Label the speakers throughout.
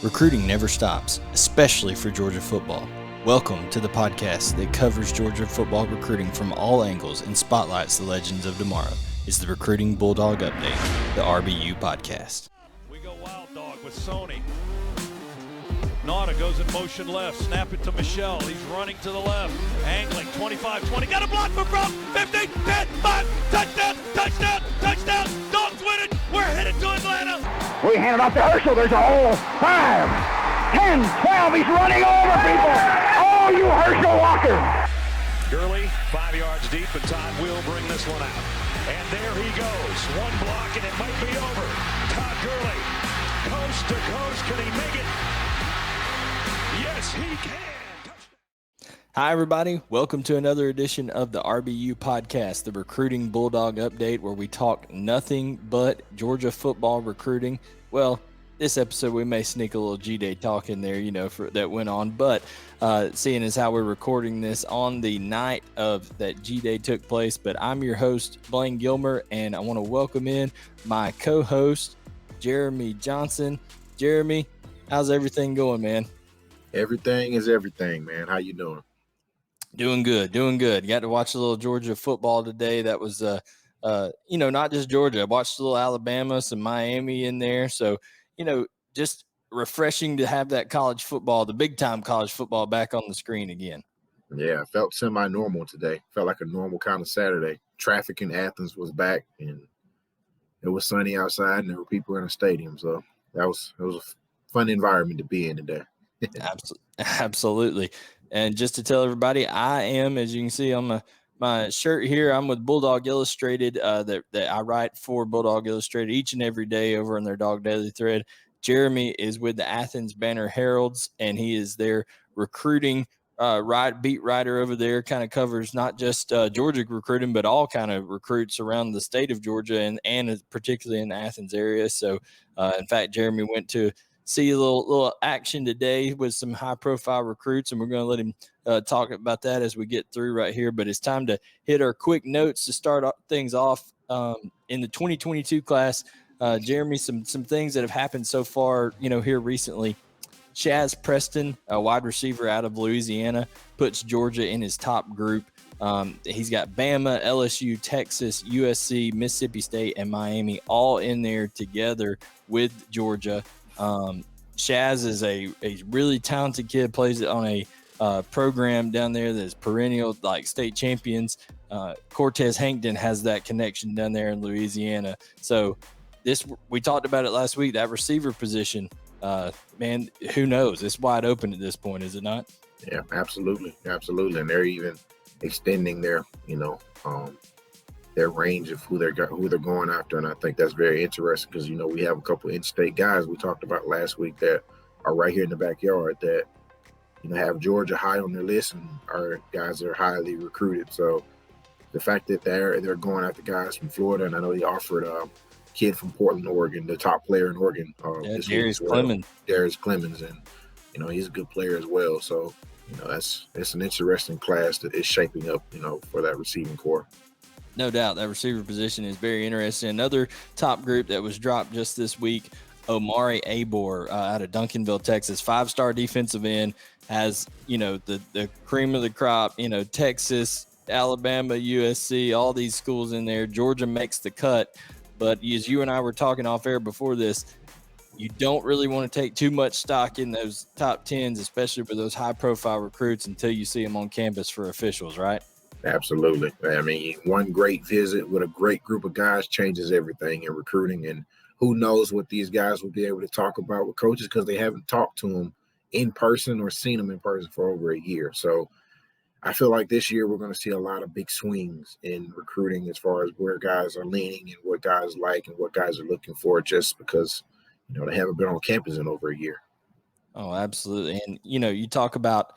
Speaker 1: Recruiting never stops, especially for Georgia football. Welcome to the podcast that covers Georgia football recruiting from all angles and spotlights the legends of tomorrow. It's the Recruiting Bulldawg Update, the RBU Podcast.
Speaker 2: We go wild dog with Sony. Nauta goes in motion left, snap it to Michelle. He's running to the left, angling, 25-20, got a block for Brown, 15, 10, 5, touchdown, touchdown, touchdown, Dogs win it, we're headed to Atlanta.
Speaker 3: We hand it off to Herschel, there's a hole, 5, 10, 12, he's running over people. Oh, you Herschel Walker.
Speaker 2: Gurley, 5 yards deep, and Todd will bring this one out. And there he goes, one block and it might be over. Todd Gurley, coast to coast, can he make it? Yes, he can.
Speaker 1: Hi, everybody. Welcome to another edition of the RBU Podcast, the Recruiting Bulldawg Update, where we talk nothing but Georgia football recruiting. Well, this episode we may sneak a little G-Day talk in there, that went on. But seeing as how we're recording this on the night of that G-Day took place. But I'm your host, Blayne Gilmer, and I want to welcome in my co-host, Jeremy Johnson. Jeremy, how's everything going, man?
Speaker 4: Everything is everything, man. How you doing?
Speaker 1: Doing good. Got to watch a little Georgia football today. That was, not just Georgia. I watched a little Alabama, some Miami in there. So, just refreshing to have that college football, the big-time college football back on the screen again.
Speaker 4: Yeah, I felt semi-normal today. Felt like a normal kind of Saturday. Traffic in Athens was back, and it was sunny outside, and there were people in the stadium. So it was a fun environment to be in today.
Speaker 1: Absolutely. And just to tell everybody, I am, as you can see on my shirt here, I'm with Bulldawg Illustrated, that I write for Bulldawg Illustrated each and every day over in their Dog Daily thread. Jeremy is with the Athens Banner-Heralds, and he is their recruiting beat writer over there, kind of covers not just Georgia recruiting, but all kind of recruits around the state of Georgia and particularly in the Athens area. So, in fact, Jeremy went to see a little action today with some high-profile recruits, and we're going to let him talk about that as we get through right here. But it's time to hit our quick notes to start things off. In the 2022 class, Jeremy, some things that have happened so far, here recently. Shaz Preston, a wide receiver out of Louisiana, puts Georgia in his top group. He's got Bama, LSU, Texas, USC, Mississippi State, and Miami all in there together with Georgia. Shaz is a really talented kid, plays on a program down there that's perennial, like state champions. Cortez Hankton has that connection down there in Louisiana. So we talked about it last week, that receiver position, man, who knows? It's wide open at this point, is it not?
Speaker 4: Yeah, absolutely. And they're even extending their range of who they're going after, and I think that's very interesting because we have a couple in-state guys we talked about last week that are right here in the backyard that have Georgia high on their list and are guys that are highly recruited. So the fact that they're going after guys from Florida, and I know they offered a kid from Portland, Oregon, the top player in Oregon,
Speaker 1: Darius
Speaker 4: Clemens, and he's a good player as well. So it's an interesting class that is shaping up for that receiving corps.
Speaker 1: No doubt that receiver position is very interesting. Another top group that was dropped just this week, Omari Abor out of Duncanville, Texas, 5-star defensive end, has, the cream of the crop, Texas, Alabama, USC, all these schools in there. Georgia makes the cut. But as you and I were talking off air before this, you don't really want to take too much stock in those top 10s, especially for those high-profile recruits, until you see them on campus for officials, right?
Speaker 4: Absolutely. I mean, one great visit with a great group of guys changes everything in recruiting, and who knows what these guys will be able to talk about with coaches because they haven't talked to them in person or seen them in person for over a year. So I feel like this year we're going to see a lot of big swings in recruiting as far as where guys are leaning and what guys like and what guys are looking for, just because, they haven't been on campus in over a year.
Speaker 1: Oh, absolutely. And, you talk about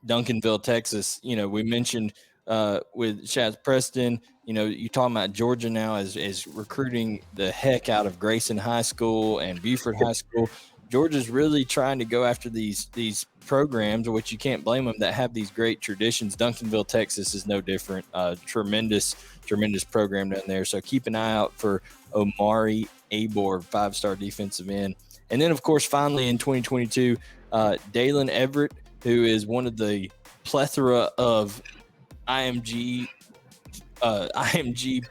Speaker 1: Duncanville, Texas. We mentioned with Shaz Preston, you talking about Georgia now is recruiting the heck out of Grayson High School and Buford High School. Georgia's really trying to go after these programs, which you can't blame them, that have these great traditions. Duncanville, Texas is no different. Tremendous program down there. So keep an eye out for Omari Abor, 5-star defensive end. And then, of course, finally in 2022, Dalen Everett, who is one of the plethora of IMG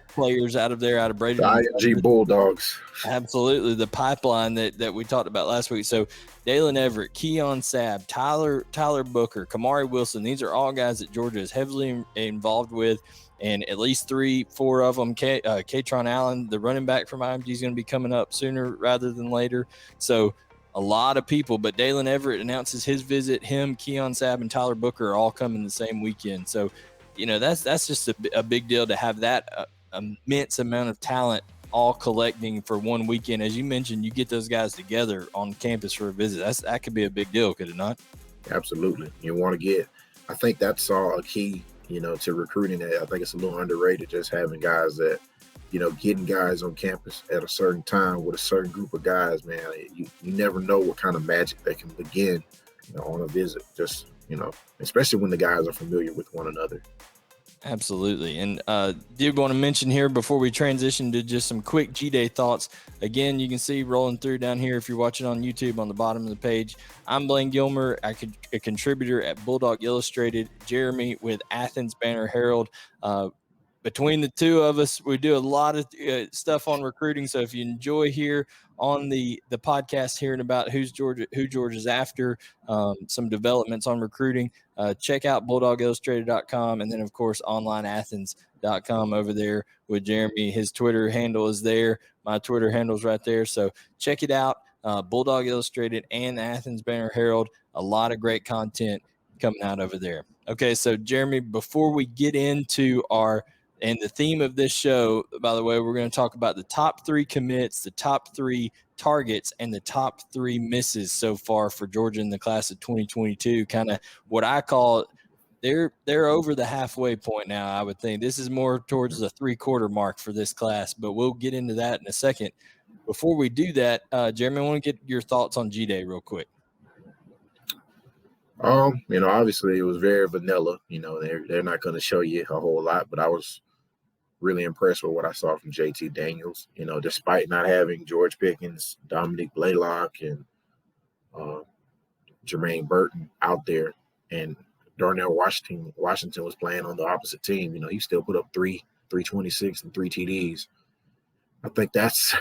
Speaker 1: players out of Bradenton.
Speaker 4: The IMG Bulldogs.
Speaker 1: Absolutely. The pipeline that we talked about last week. So Dalen Everett, Keon Sabb, Tyler Booker, Kamari Wilson. These are all guys that Georgia is heavily involved with. And at least 3-4 of them, Katron Allen, the running back from IMG, is going to be coming up sooner rather than later. So a lot of people. But Dalen Everett announces his visit. Him, Keon Sabb, and Tyler Booker are all coming the same weekend. So, that's just a big deal to have that immense amount of talent all collecting for one weekend. As you mentioned, you get those guys together on campus for a visit. That could be a big deal, could it not?
Speaker 4: Absolutely. You want to get – I think that's all a key, to recruiting. I think it's a little underrated, just having guys that, getting guys on campus at a certain time with a certain group of guys, man. You never know what kind of magic they can begin, on a visit. Just, especially when the guys are familiar with one another.
Speaker 1: Absolutely. And did want to mention here before we transition to just some quick G-Day thoughts. Again, you can see rolling through down here if you're watching on YouTube on the bottom of the page. I'm Blayne Gilmer, a contributor at Bulldawg Illustrated. Jeremy with Athens Banner-Herald. Between the two of us, we do a lot of stuff on recruiting. So if you enjoy here on the podcast, hearing about who Georgia's after, some developments on recruiting, check out BulldawgIllustrated.com, and then of course onlineathens.com over there with Jeremy. His Twitter handle is there. My Twitter handle is right there. So check it out. Bulldawg Illustrated and the Athens Banner-Herald. A lot of great content coming out over there. Okay, so Jeremy, before we get into and the theme of this show, by the way, we're going to talk about the top 3 commits, the top 3 targets, and the top 3 misses so far for Georgia in the class of 2022. Kind of what I call they're over the halfway point now, I would think. This is more towards the 3-quarter mark for this class, but we'll get into that in a second. Before we do that, Jeremy, I want to get your thoughts on G-Day real quick.
Speaker 4: Obviously it was very vanilla. They're not going to show you a whole lot, but I was really impressed with what I saw from JT Daniels, despite not having George Pickens, Dominique Blaylock, and Jermaine Burton out there, and Darnell Washington was playing on the opposite team. He still put up 326 and 3 TDs. I think that's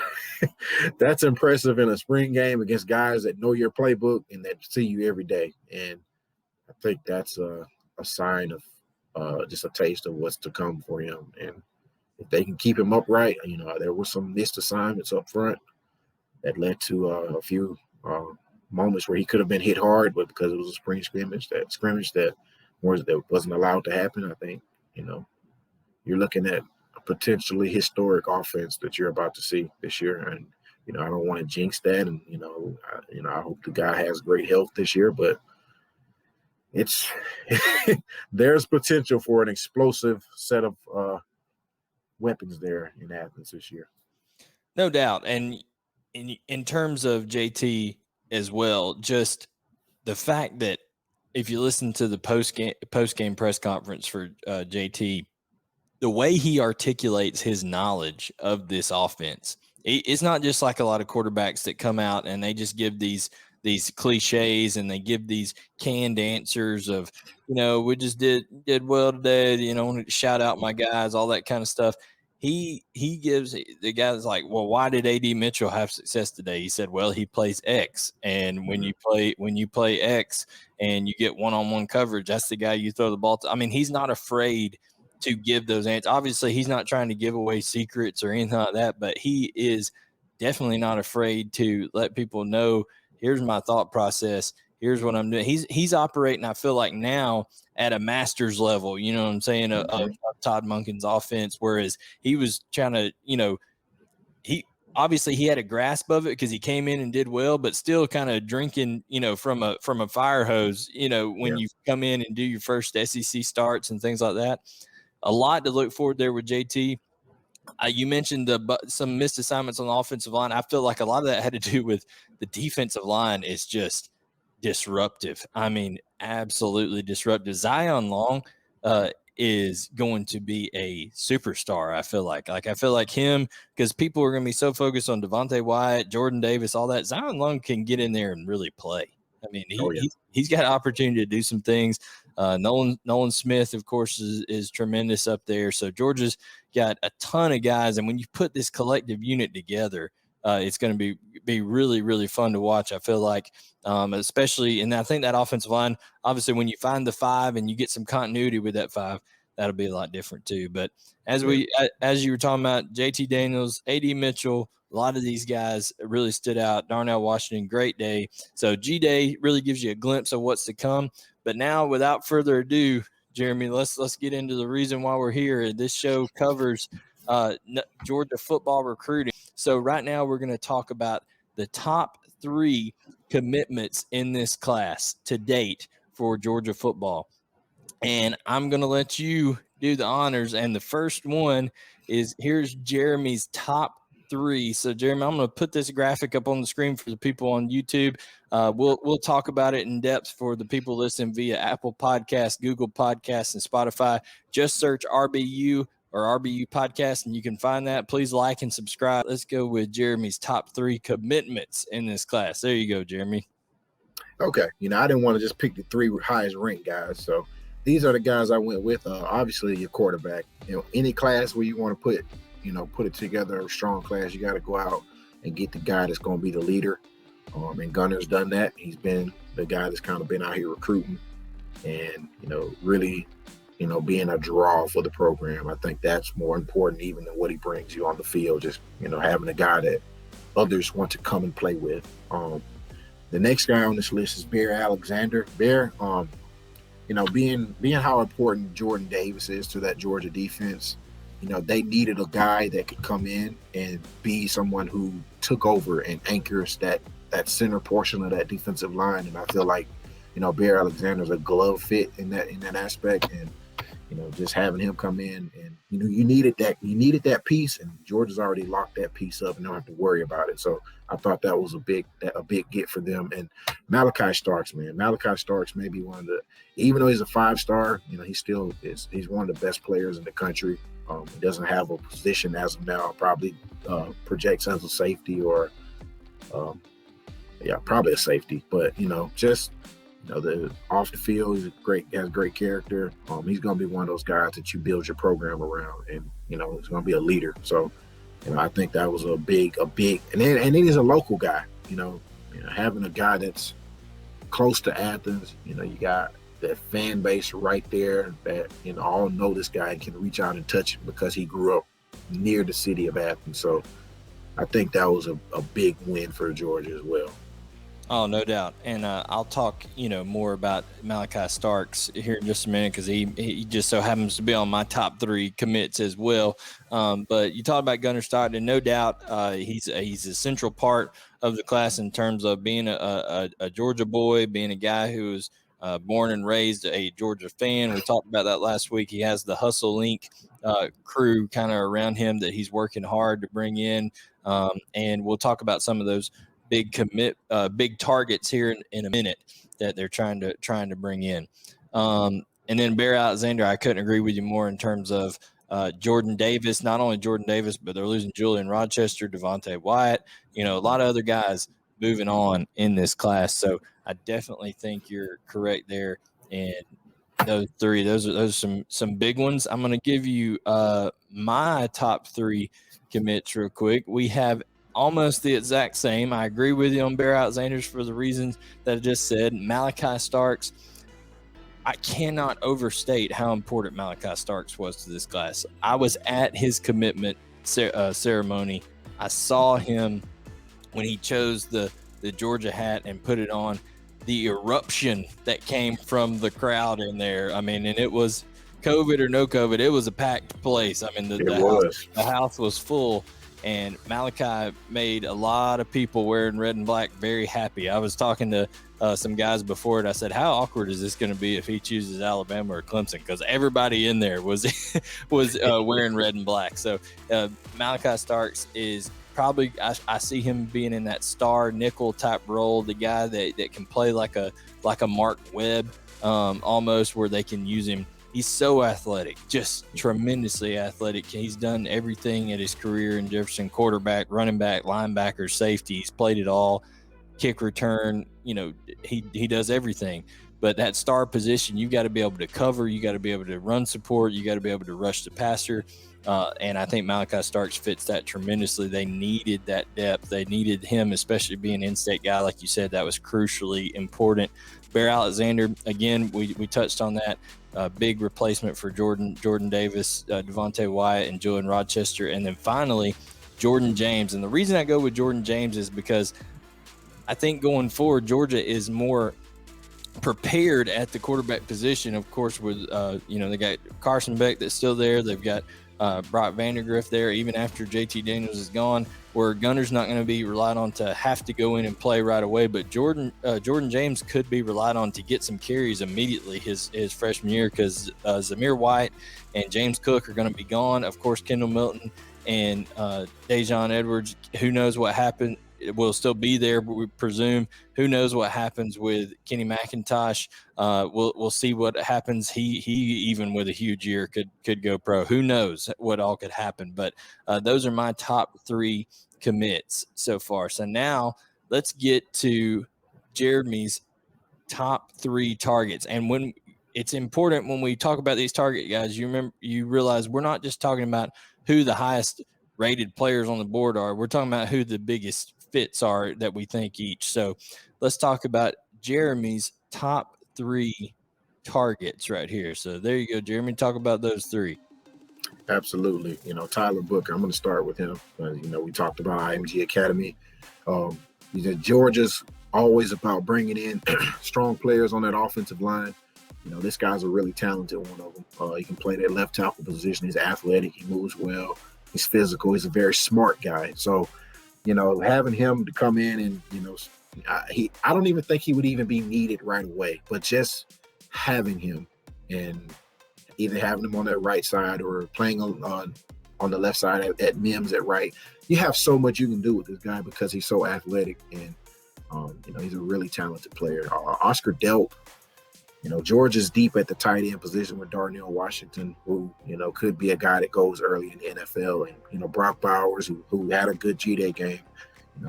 Speaker 4: that's impressive in a spring game against guys that know your playbook and that see you every day. And I think that's a sign of just a taste of what's to come for him. And if they can keep him upright, there were some missed assignments up front that led to a few moments where he could have been hit hard, but because it was a spring scrimmage that wasn't allowed to happen, I think, you're looking at a potentially historic offense that you're about to see this year. And, I don't want to jinx that. And, I hope the guy has great health this year, but there's potential for an explosive set of weapons there in Athens this year.
Speaker 1: No doubt. And in terms of JT as well, just the fact that if you listen to the post-game press conference for JT, the way he articulates his knowledge of this offense, it's not just like a lot of quarterbacks that come out and they just give these cliches and they give these canned answers of, we just did well today, wanted to shout out my guys, all that kind of stuff. He gives the guys like, well, why did AD Mitchell have success today? He said, well, he plays X, and when you play X and you get one-on-one coverage, that's the guy you throw the ball to. I mean, he's not afraid to give those answers. Obviously, he's not trying to give away secrets or anything like that, but he is definitely not afraid to let people know, here's my thought process. Here's what I'm doing. He's operating, I feel like, now at a master's level, you know what I'm saying, of Todd Monken's offense, whereas he was trying to, he had a grasp of it because he came in and did well, but still kind of drinking, from a fire hose, when you come in and do your first SEC starts and things like that. A lot to look forward there with JT. You mentioned some missed assignments on the offensive line. I feel like a lot of that had to do with the defensive line is just disruptive. I mean, absolutely disruptive. Zion Long is going to be a superstar. I feel like him, because people are going to be so focused on Devontae Wyatt, Jordan Davis, all that. Zion Lung can get in there and really play. I mean, he's got an opportunity to do some things. Nolan Smith, of course, is tremendous up there. So Georgia's got a ton of guys, and when you put this collective unit together, it's going to be really, really fun to watch. I feel like, especially, and I think that offensive line, obviously, when you find the 5 and you get some continuity with that 5, that'll be a lot different too. But as you were talking about, JT Daniels, AD Mitchell, a lot of these guys really stood out. Darnell Washington, great day. So G-Day really gives you a glimpse of what's to come. But now, without further ado, Jeremy, let's get into the reason why we're here. This show covers Georgia football recruiting. So right now we're going to talk about the top 3 commitments in this class to date for Georgia football. And I'm going to let you do the honors. And the first one is, here's Jeremy's top 3. So Jeremy, I'm going to put this graphic up on the screen for the people on YouTube. We'll talk about it in depth for the people listening via Apple Podcasts, Google Podcasts, and Spotify. Just search RBU or RBU Podcast, and you can find that. Please like and subscribe. Let's go with Jeremy's top 3 commitments in this class. There you go, Jeremy.
Speaker 4: Okay. I didn't want to just pick the 3 highest ranked guys. So these are the guys I went with. Obviously, your quarterback. Any class where you want to put it together, a strong class, you got to go out and get the guy that's going to be the leader. And Gunner's done that. He's been the guy that's kind of been out here recruiting and, really, being a draw for the program. I think that's more important even than what he brings you on the field, just, having a guy that others want to come and play with. The next guy on this list is Bear Alexander. Bear, being how important Jordan Davis is to that Georgia defense, they needed a guy that could come in and be someone who took over and anchors that center portion of that defensive line. And I feel like, Bear Alexander's a glove fit in that aspect. And, just having him come in and, you needed that piece, and Georgia's already locked that piece up and don't have to worry about it. So I thought that was a big get for them. And Malachi Starks, man. Malachi Starks may be one of the, even though he's a 5-star, he's one of the best players in the country. He doesn't have a position as of now, probably projects as a safety or probably a safety. But, the off the field, has great character. He's going to be one of those guys that you build your program around, and, he's going to be a leader. So, I think that was a big, and then he's a local guy, having a guy that's close to Athens, you got that fan base right there that, all know this guy and can reach out and touch him because he grew up near the city of Athens. So I think that was a big win for Georgia as well.
Speaker 1: Oh, no doubt. And I'll talk, more about Malachi Starks here in just a minute, because he just so happens to be on my top 3 commits as well. But you talk about Gunner Stockton, no doubt he's a central part of the class in terms of being a Georgia boy, being a guy who was born and raised a Georgia fan. We talked about that last week. He has the Hustle Link crew kind of around him that he's working hard to bring in. And we'll talk about some of those big targets here in a minute that they're trying to bring in. And then Bear Alexander, I couldn't agree with you more in terms of Jordan Davis. Not only Jordan Davis, but they're losing Julian Rochester, Devontae Wyatt, a lot of other guys moving on in this class. So I definitely think you're correct there. And those 3, those are some big ones. I'm going to give you my top 3 commits real quick. We have almost the exact same. I agree with you on Bear Alexander for the reasons that I just said. Malachi Starks, I cannot overstate how important Malachi Starks was to this class. I was at his commitment ceremony. I saw him when he chose the Georgia hat and put it on. The eruption that came from the crowd in there. I mean, and it was COVID or no COVID, it was a packed place. I mean, the house was full. And Malachi made a lot of people wearing red and black very happy. I was talking to some guys before it. I said, how awkward is this going to be if he chooses Alabama or Clemson? Because everybody in there was wearing red and black. So Malachi Starks is probably, I see him being in that star nickel type role, the guy that can play like a Mark Webb almost, where they can use him He's so athletic, just tremendously athletic. He's done everything at his career in Jefferson: quarterback, running back, linebacker, safety. He's played it all. Kick return, he does everything. But that star position, you got to be able to cover. You got to be able to run support. You got to be able to rush the passer. And I think Malachi Starks fits that tremendously. They needed that depth. They needed him, especially being an in-state guy. Like you said, that was crucially important. Bear Alexander, again, we touched on that. Big replacement for Jordan Davis, Devontae Wyatt, and Julian Rochester. And then finally, Jordan James. And the reason I go with Jordan James is because I think going forward, Georgia is more prepared at the quarterback position. Of course, with they got Carson Beck that's still there. They've got Brock Vandegrift there, even after JT Daniels is gone, where Gunner's not going to be relied on to have to go in and play right away. But Jordan James could be relied on to get some carries immediately his freshman year, because Zamir White and James Cook are going to be gone. Of course, Kendall Milton and Dejon Edwards, who knows what happened, will still be there, but we presume. Who knows what happens with Kenny McIntosh? We'll see what happens. He even with a huge year could go pro. Who knows what all could happen? But those are my top 3 commits so far. So now let's get to Jeremy's top 3 targets. And when it's important when we talk about these target guys, you realize we're not just talking about who the highest rated players on the board are. We're talking about who the biggest fits are that we think each. So let's talk about Jeremy's top 3 targets right here. So there you go, Jeremy. Talk about those 3.
Speaker 4: Absolutely. Tyler Booker, I'm going to start with him. We talked about IMG Academy. Georgia's always about bringing in strong players on that offensive line. This guy's a really talented one of them. He can play that left tackle position. He's athletic. He moves well. He's physical. He's a very smart guy. So, having him to come in and, I don't even think he would even be needed right away, but just having him and either having him on that right side or playing on the left side at Mims at right, you have so much you can do with this guy because he's so athletic and, he's a really talented player. Oscar Delp, Georgia's deep at the tight end position with Darnell Washington, who, could be a guy that goes early in the NFL. And, Brock Bowers, who had a good G-Day game,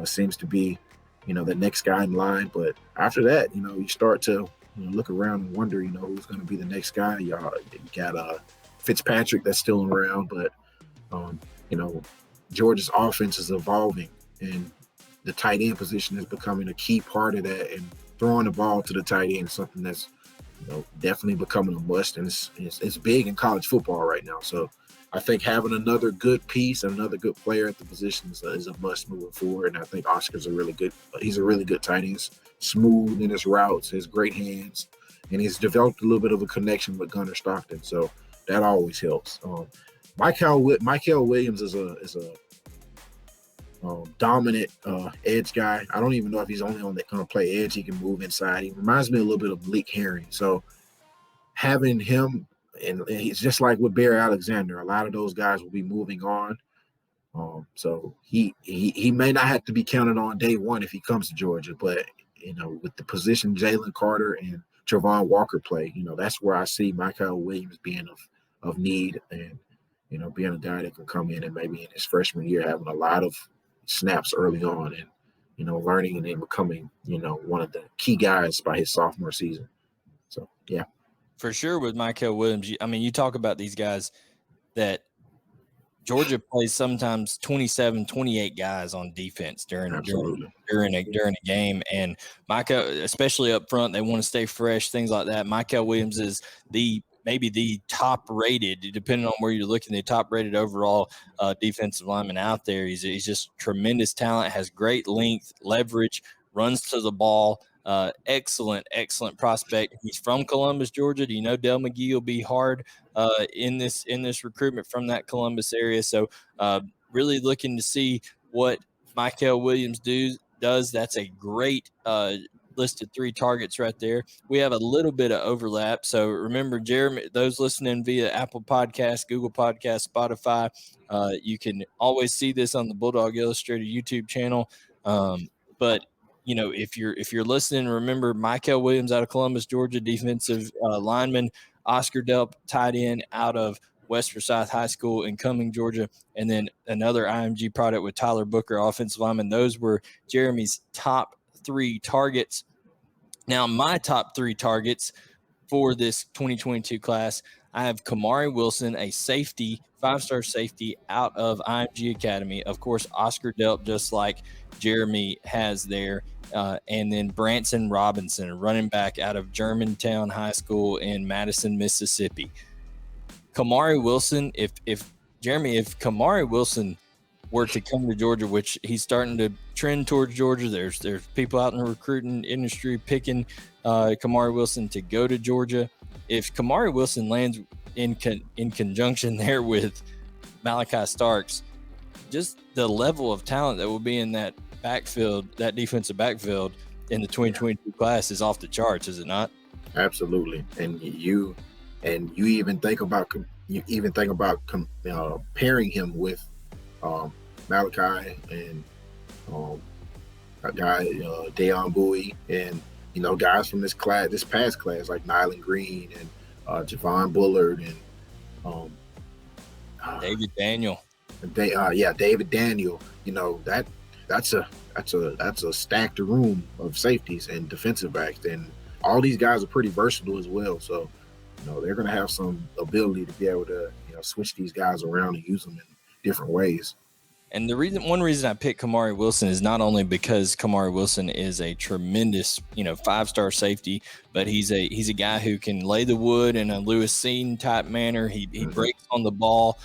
Speaker 4: seems to be, the next guy in line. But after that, you start to look around and wonder, who's going to be the next guy. You got Fitzpatrick that's still around, but, Georgia's offense is evolving, and the tight end position is becoming a key part of that. And throwing the ball to the tight end is something that's definitely becoming a must, and it's big in college football right now. So I think having another good piece and another good player at the position is a must moving forward. And I think Oscar's he's a really good tight end, smooth in his routes, has great hands, and he's developed a little bit of a connection with Gunner Stockton. So that always helps. Michael Williams is a dominant edge guy. I don't even know if he's only going to play edge. He can move inside. He reminds me a little bit of Malik Herring. So having him, and he's just like with Bear Alexander, a lot of those guys will be moving on. So he may not have to be counted on day one if he comes to Georgia, but with the position Jalen Carter and Travon Walker play, that's where I see Michael Williams being of need, and being a guy that can come in and maybe in his freshman year having a lot of snaps early on and, learning and then becoming, one of the key guys by his sophomore season. So, yeah.
Speaker 1: For sure with Michael Williams, you talk about these guys that Georgia plays sometimes 27, 28 guys on defense during a game. And Michael, especially up front, they want to stay fresh, things like that. Michael Williams is maybe the top rated, depending on where you're looking, the top rated overall defensive lineman out there. He's just tremendous talent, has great length, leverage, runs to the ball. Excellent prospect. He's from Columbus, Georgia. Do you know Del McGee will be hard in this recruitment from that Columbus area? So really looking to see what Michael Williams does. That's a great listed 3 targets right there. We have a little bit of overlap. So remember, Jeremy, those listening via Apple Podcasts, Google Podcasts, Spotify, you can always see this on the Bulldawg Illustrated YouTube channel. But if you're listening, remember Michael Williams out of Columbus, Georgia, defensive lineman. Oscar Delp, tight end out of West Forsyth High School in Cumming, Georgia, and then another IMG product with Tyler Booker, offensive lineman. Those were Jeremy's top 3 targets. Now, my top 3 targets for this 2022 class, I have Kamari Wilson, a safety, 5-star safety out of IMG Academy. Of course, Oscar Delp, just like Jeremy has there. And then Branson Robinson, a running back out of Germantown High School in Madison, Mississippi. Kamari Wilson, if Kamari Wilson were to come to Georgia, which he's starting to trend towards Georgia, there's people out in the recruiting industry picking Kamari Wilson to go to Georgia. If Kamari Wilson lands in conjunction there with Malachi Starks, just the level of talent that will be in that backfield, that defensive backfield in the 2022 class is off the charts, is it not?
Speaker 4: Absolutely. And you even think about pairing him with Malachi and a guy Deion Bowie, and guys from this past class like Nyland Green and Javon Bullard and
Speaker 1: David Daniel.
Speaker 4: David Daniel. That's a stacked room of safeties and defensive backs, and all these guys are pretty versatile as well. So they're going to have some ability to be able to switch these guys around and use them in different ways.
Speaker 1: And one reason I picked Kamari Wilson is not only because Kamari Wilson is a tremendous, 5-star safety, but he's a guy who can lay the wood in a Lewis Cine type manner. He breaks on the ball.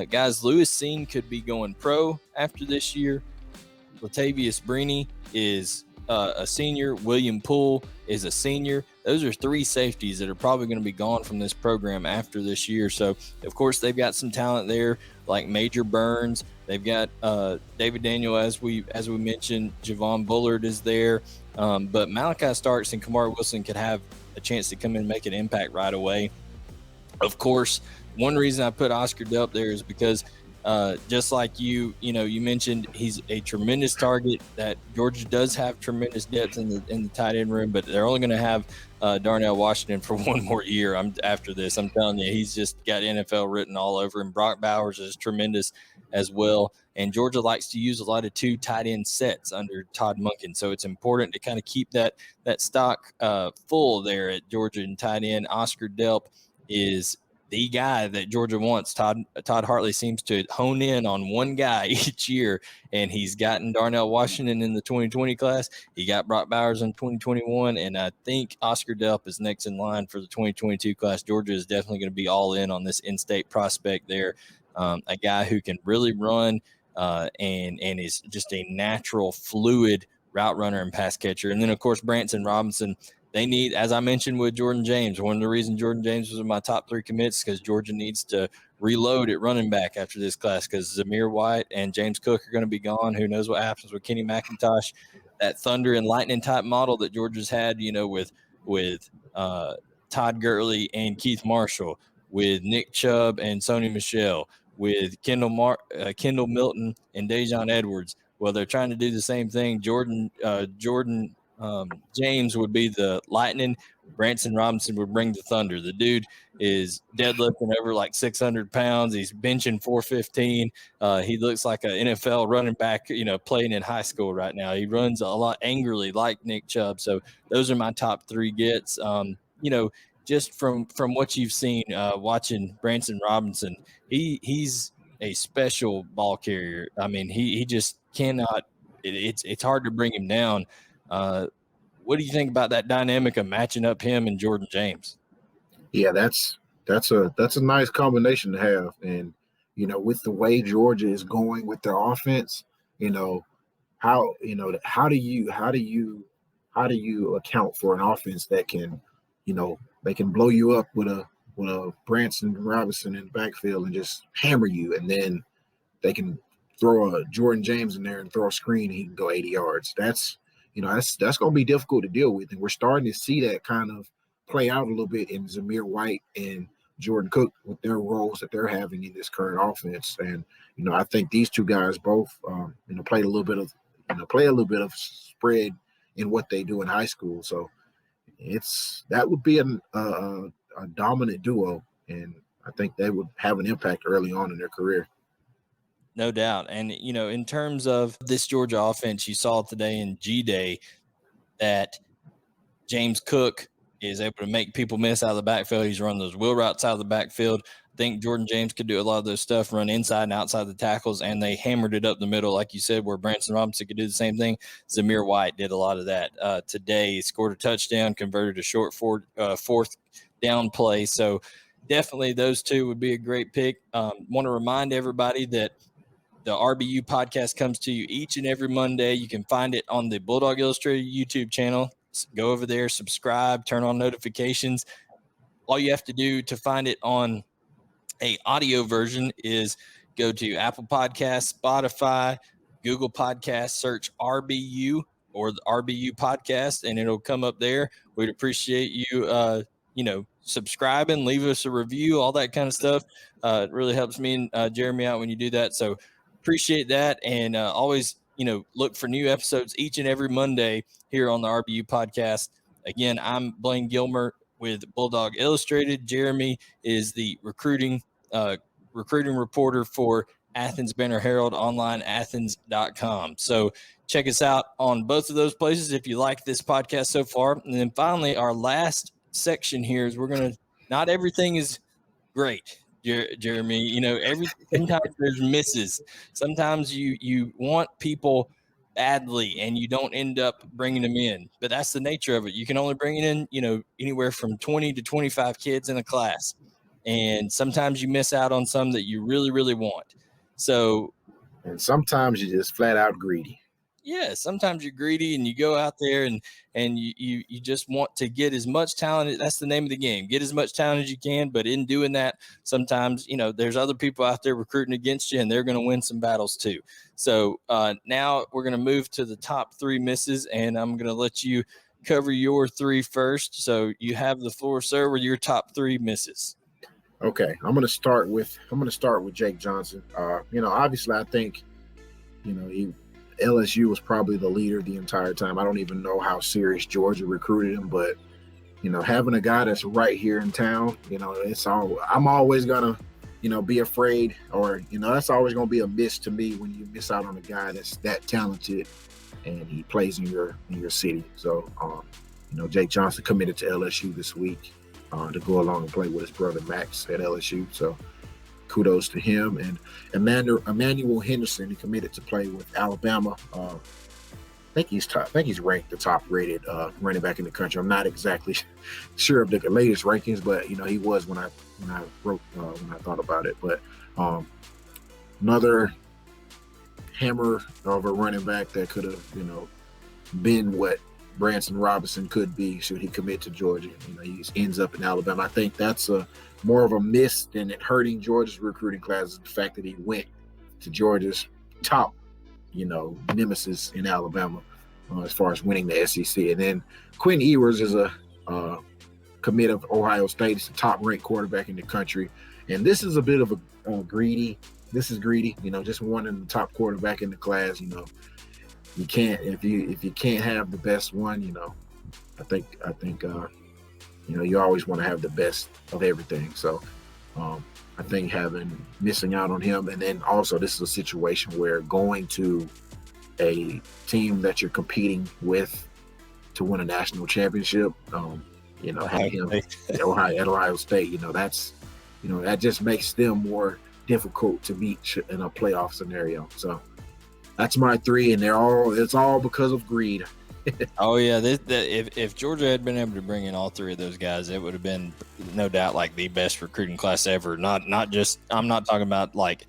Speaker 1: Guys, Lewis Cine could be going pro after this year. Latavius Brini is a senior. William Poole is a senior. Those are 3 safeties that are probably going to be gone from this program after this year. So, of course, they've got some talent there like Major Burns. They've got David Daniel, as we mentioned. Javon Bullard is there. But Malachi Starks and Kamari Wilson could have a chance to come in and make an impact right away. Of course, one reason I put Oscar Delp there is because just like you mentioned, he's a tremendous target. That Georgia does have tremendous depth in the tight end room, but they're only going to have Darnell Washington for one more year. After this, I'm telling you, he's just got NFL written all over him. Brock Bowers is tremendous as well, and Georgia likes to use a lot of 2 tight end sets under Todd Monken, so it's important to kind of keep that stock full there at Georgia and tight end. Oscar Delp is the guy that Georgia wants. Todd Hartley seems to hone in on one guy each year, and he's gotten Darnell Washington in the 2020 class. He got Brock Bowers in 2021, and I think Oscar Delp is next in line for the 2022 class. Georgia is definitely going to be all in on this in-state prospect there, a guy who can really run and is just a natural, fluid route runner and pass catcher. And then, of course, Branson Robinson. They need, as I mentioned with Jordan James, one of the reasons Jordan James was in my top 3 commits because Georgia needs to reload at running back after this class because Zamir White and James Cook are going to be gone. Who knows what happens with Kenny McIntosh? That thunder and lightning type model that Georgia's had, with Todd Gurley and Keith Marshall, with Nick Chubb and Sony Michel, with Kendall Milton and Dejon Edwards. Well, they're trying to do the same thing. Jordan James would be the lightning. Branson Robinson would bring the thunder. The dude is deadlifting over like 600 pounds. He's benching 415. He looks like an NFL running back, playing in high school right now. He runs a lot angrily like Nick Chubb. So those are my top 3 gets. Just from what you've seen, watching Branson Robinson, he's a special ball carrier. I mean, he just cannot. It's hard to bring him down. What do you think about that dynamic of matching up him and Jordan James?
Speaker 4: Yeah, that's a nice combination to have. And, with the way Georgia is going with their offense, how do you account for an offense that can, they can blow you up with a Branson Robinson in the backfield and just hammer you, and then they can throw a Jordan James in there and throw a screen and he can go 80 yards. That's going to be difficult to deal with. And we're starting to see that kind of play out a little bit in Zamir White and Jordan Cook with their roles that they're having in this current offense. And, I think these 2 guys both, play a little bit of spread in what they do in high school. So that would be a a dominant duo, and I think they would have an impact early on in their career.
Speaker 1: No doubt. And, in terms of this Georgia offense, you saw today in G-Day that James Cook is able to make people miss out of the backfield. He's running those wheel routes out of the backfield. I think Jordan James could do a lot of those stuff, run inside and outside the tackles, and they hammered it up the middle, like you said, where Branson Robinson could do the same thing. Zamir White did a lot of that today. He scored a touchdown, converted a short fourth down play. So definitely those two would be a great pick. Want to remind everybody that the RBU podcast comes to you each and every Monday. You can find it on the Bulldawg Illustrated YouTube channel. Go over there, subscribe, turn on notifications. All you have to do to find it on a audio version is go to Apple Podcasts, Spotify, Google Podcasts, search RBU or the RBU Podcast, and it'll come up there. We'd appreciate you, subscribing, leave us a review, all that kind of stuff. It really helps me and Jeremy out when you do that. So appreciate that. And always, look for new episodes each and every Monday here on the RBU Podcast. Again, I'm Blayne Gilmer with Bulldawg Illustrated. Jeremy is the recruiting reporter for Athens Banner-Herald, online athens.com. So check us out on both of those places if you like this podcast so far. And then finally, our last section here is not everything is great, Jeremy. Sometimes there's misses. Sometimes you want people badly and you don't end up bringing them in, but that's the nature of it. You can only bring in, anywhere from 20 to 25 kids in a class. And sometimes you miss out on some that you really, really want. So,
Speaker 4: and sometimes you're just flat out greedy.
Speaker 1: Yeah, sometimes you're greedy and you go out there and you just want to get as much talent. That's the name of the game. Get as much talent as you can. But in doing that, sometimes, there's other people out there recruiting against you and they're going to win some battles too. So now we're going to move to the top three misses, and I'm going to let you cover your three first. So you have the floor, sir, with your top three misses.
Speaker 4: Okay, I'm going to start with Jake Johnson. Obviously I think, LSU was probably the leader the entire time. I don't even know how serious Georgia recruited him, but having a guy that's right here in town, I'm always gonna, be afraid, or that's always gonna be a miss to me when you miss out on a guy that's that talented and he plays in your city. So Jake Johnson committed to LSU this week to go along and play with his brother Max at LSU. So kudos to him. And Emmanuel Henderson, he committed to play with Alabama. I think he's ranked the top rated running back in the country. I'm not exactly sure of the latest rankings, but he was when I thought about it. But another hammer of a running back that could have been what Branson Robinson could be should he commit to Georgia. He ends up in Alabama. I think that's more of a miss than it hurting Georgia's recruiting class is the fact that he went to Georgia's top, nemesis in Alabama as far as winning the SEC. And then Quinn Ewers is a commit of Ohio State. He's the top-ranked quarterback in the country. And this is a bit of a greedy. This is greedy, just wanting the top quarterback in the class. You can't if you can't have the best one. I think you always want to have the best of everything. So I think missing out on him, and then also this is a situation where going to a team that you're competing with to win a national championship, have him at Ohio State, that just makes them more difficult to beat in a playoff scenario. So that's my three, and it's all because of greed.
Speaker 1: Oh yeah, if Georgia had been able to bring in all three of those guys, it would have been no doubt like the best recruiting class ever. Not just, I'm not talking about like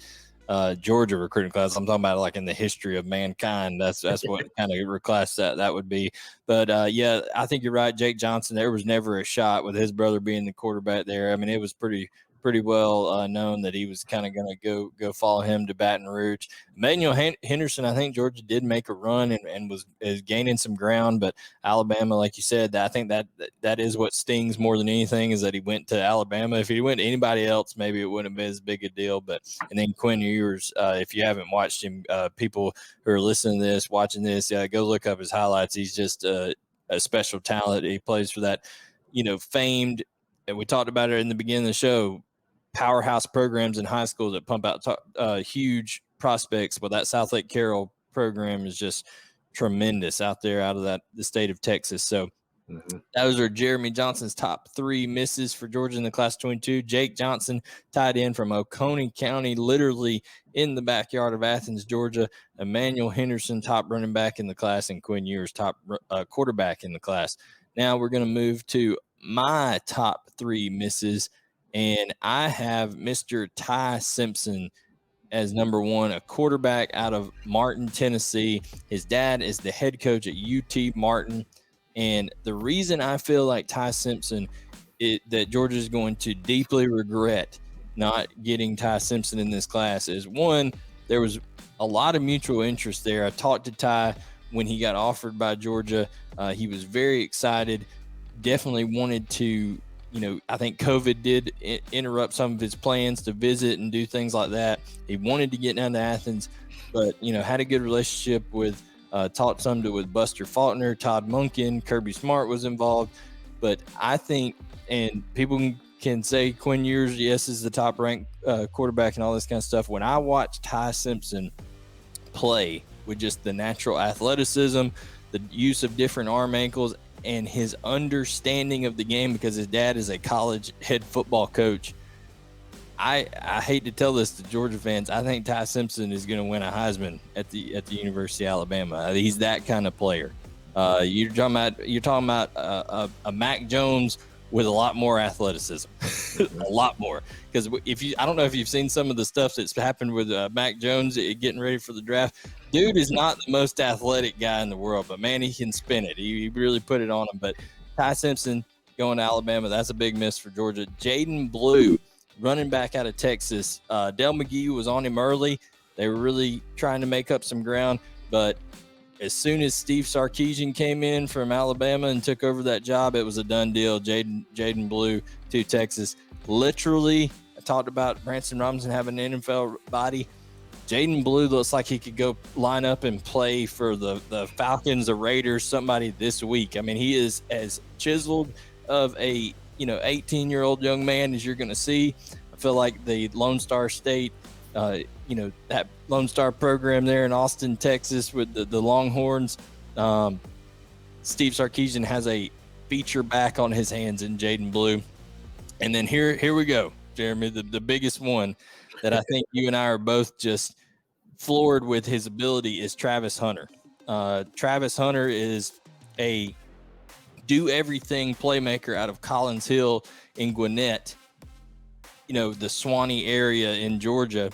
Speaker 1: Georgia recruiting class. I'm talking about like in the history of mankind. That's what kind of class that would be. But yeah, I think you're right, Jake Johnson. There was never a shot with his brother being the quarterback there. I mean, it was pretty well known that he was kind of going to go follow him to Baton Rouge. Emmanuel Henderson, I think Georgia did make a run and is gaining some ground, but Alabama, like you said, I think that is what stings more than anything, is that he went to Alabama. If he went to anybody else, maybe it wouldn't have been as big a deal. And then Quinn Ewers, if you haven't watched him, people who are listening to this, watching this, go look up his highlights. He's just a special talent. He plays for that, famed we talked about it in the beginning of the show, powerhouse programs in high school that pump out huge prospects. But that South Lake Carroll program is just tremendous out there, out of the state of Texas. So those are Jeremy Johnson's top 3 misses for Georgia in the class 22. Jake Johnson, tight end from Oconee County, literally in the backyard of Athens, Georgia. Emmanuel Henderson, top running back in the class, and Quinn Ewers, top quarterback in the class. Now we're going to move to my top 3 misses, and I have Mr. Ty Simpson as number 1, a quarterback out of Martin, Tennessee. His dad is the head coach at UT Martin. And the reason I feel like Ty Simpson, that Georgia is going to deeply regret not getting Ty Simpson in this class is, 1, there was a lot of mutual interest there. I talked to Ty when he got offered by Georgia. He was very excited, definitely wanted to, I think COVID did interrupt some of his plans to visit and do things like that. He wanted to get down to Athens, but, had a good relationship with talked some with Buster Faulkner, Todd Munkin, Kirby Smart was involved. But I think, and people can say Quinn Ewers, yes, is the top ranked quarterback and all this kind of stuff. When I watched Ty Simpson play with just the natural athleticism, the use of different arm ankles, and his understanding of the game, because his dad is a college head football coach, I hate to tell this to Georgia fans, I think Ty Simpson is going to win a Heisman at the University of Alabama. He's that kind of player. You're talking about a Mac Jones with a lot more athleticism, a lot more. Because I don't know if you've seen some of the stuff that's happened with Mac Jones getting ready for the draft. Dude is not the most athletic guy in the world, but man, he can spin it. He really put it on him. But Ty Simpson going to Alabama, that's a big miss for Georgia. Jaden Blue, running back out of Texas. Dell McGee was on him early. They were really trying to make up some ground, but as soon as Steve Sarkisian came in from Alabama and took over that job, it was a done deal. Jaden Blue to Texas. Literally, I talked about Branson Robinson having an NFL body. Jaden Blue looks like he could go line up and play for the Falcons, the Raiders, somebody this week. I mean, he is as chiseled of a 18-year-old young man as you're going to see. I feel like the Lone Star State, that Lone Star program there in Austin, Texas with the Longhorns, Steve Sarkisian has a feature back on his hands in Jaden Blue. And then here we go, Jeremy, the biggest one that I think you and I are both just floored with his ability is Travis Hunter. Travis Hunter is a do-everything playmaker out of Collins Hill in Gwinnett, the Swanee area in Georgia.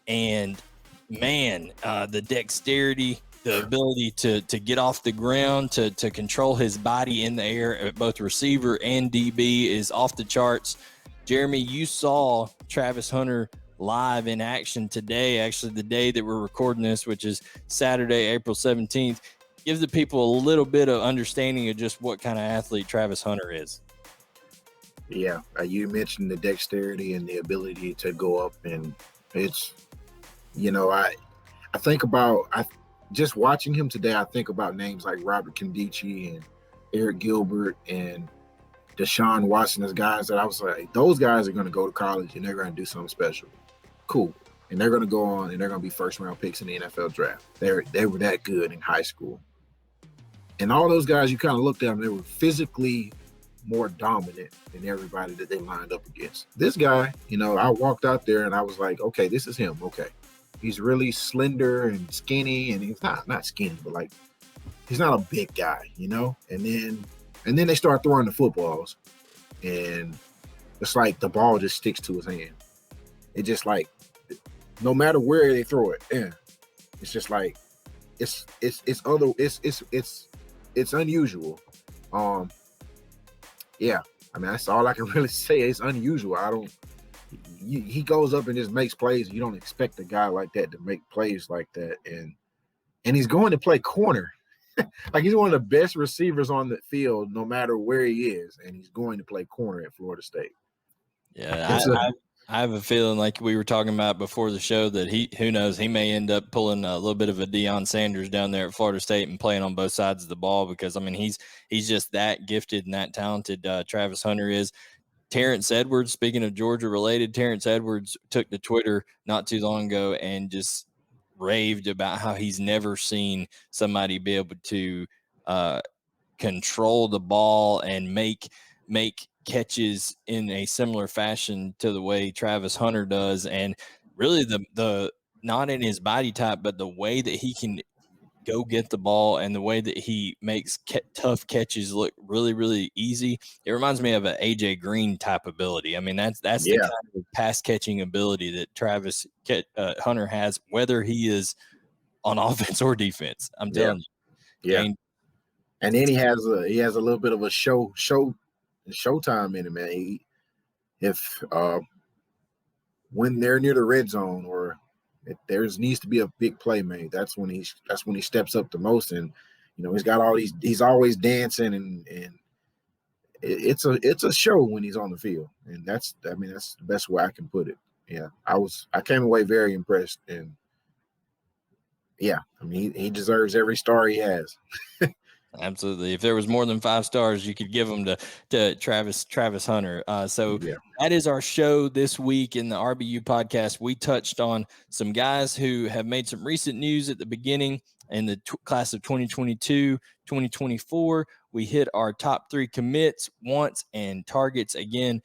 Speaker 1: And, man, the dexterity, the ability to get off the ground, to control his body in the air at both receiver and DB is off the charts. Jeremy, you saw Travis Hunter live in action today, actually the day that we're recording this, which is Saturday, April 17th. Give the people a little bit of understanding of just what kind of athlete Travis Hunter is.
Speaker 4: Yeah, you mentioned the dexterity and the ability to go up, and it's, I think about just watching him today. I think about names like Robert Kondichi and Eric Gilbert and Deshaun Watson as guys that I was like, those guys are going to go to college and they're going to do something special. Cool. And they're going to go on and they're going to be first-round picks in the NFL draft. They were that good in high school. And all those guys, you kind of looked at them, they were physically more dominant than everybody that they lined up against. This guy, I walked out there and I was like, okay, this is him. Okay. He's really slender and skinny, and he's not skinny, but like, he's not a big guy, And then they start throwing the footballs, and it's like the ball just sticks to his hand. It just like, no matter where they throw it, it's just like, it's unusual. Yeah, I mean, that's all I can really say. It's unusual. He goes up and just makes plays. You don't expect a guy like that to make plays like that, and he's going to play corner. Like, he's one of the best receivers on the field, no matter where he is, and he's going to play corner at Florida State.
Speaker 1: Yeah, I have a feeling, like we were talking about before the show, that who knows, he may end up pulling a little bit of a Deion Sanders down there at Florida State and playing on both sides of the ball, because, I mean, he's just that gifted and that talented. Travis Hunter is. Terrence Edwards, speaking of Georgia related, Terrence Edwards took to Twitter not too long ago and just raved about how he's never seen somebody be able to control the ball and make catches in a similar fashion to the way Travis Hunter does. And really the not in his body type, but the way that he can go get the ball and the way that he makes tough catches look really, really easy. It reminds me of an AJ Green type ability. I mean, that's the kind of pass catching ability that Travis Hunter has, whether he is on offense or defense. I'm telling you.
Speaker 4: Yeah. And then he has a little bit of a showtime in him, man. If when they're near the red zone or if there needs to be a big play made, that's when he steps up the most. And he's always dancing and it's a show when he's on the field. And that's the best way I can put it. Yeah, I came away very impressed. And yeah, I mean he deserves every star he has.
Speaker 1: Absolutely. If there was more than 5 stars, you could give them to Travis Hunter. That is our show this week in the RBU podcast. We touched on some guys who have made some recent news at the beginning in the class of 2022, 2024. We hit our top 3 commits, wants, and targets again.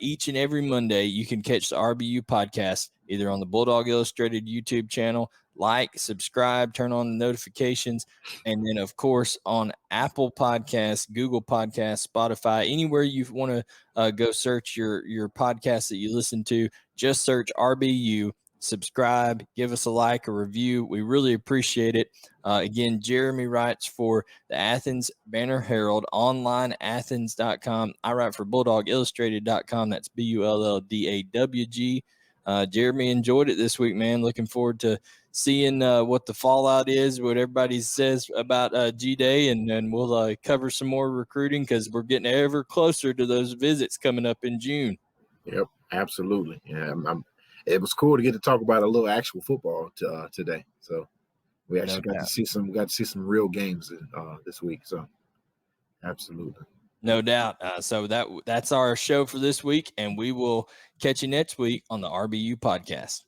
Speaker 1: Each and every Monday, you can catch the RBU podcast either on the Bulldawg Illustrated YouTube channel. Like, subscribe, turn on the notifications, and then, of course, on Apple Podcasts, Google Podcasts, Spotify, anywhere you want to go search your podcast that you listen to, just search RBU, subscribe, give us a like, a review. We really appreciate it. Again, Jeremy writes for the Athens Banner-Herald, online athens.com. I write for BulldawgIllustrated.com. That's BULLDAWG. Jeremy, enjoyed it this week, man. Looking forward to seeing what the fallout is, what everybody says about G-Day, and we'll cover some more recruiting because we're getting ever closer to those visits coming up in June.
Speaker 4: Yep, absolutely. Yeah, it was cool to get to talk about a little actual football today. So we actually got to see some real games this week. So absolutely.
Speaker 1: No doubt. So that's our show for this week, and we will catch you next week on the RBU podcast.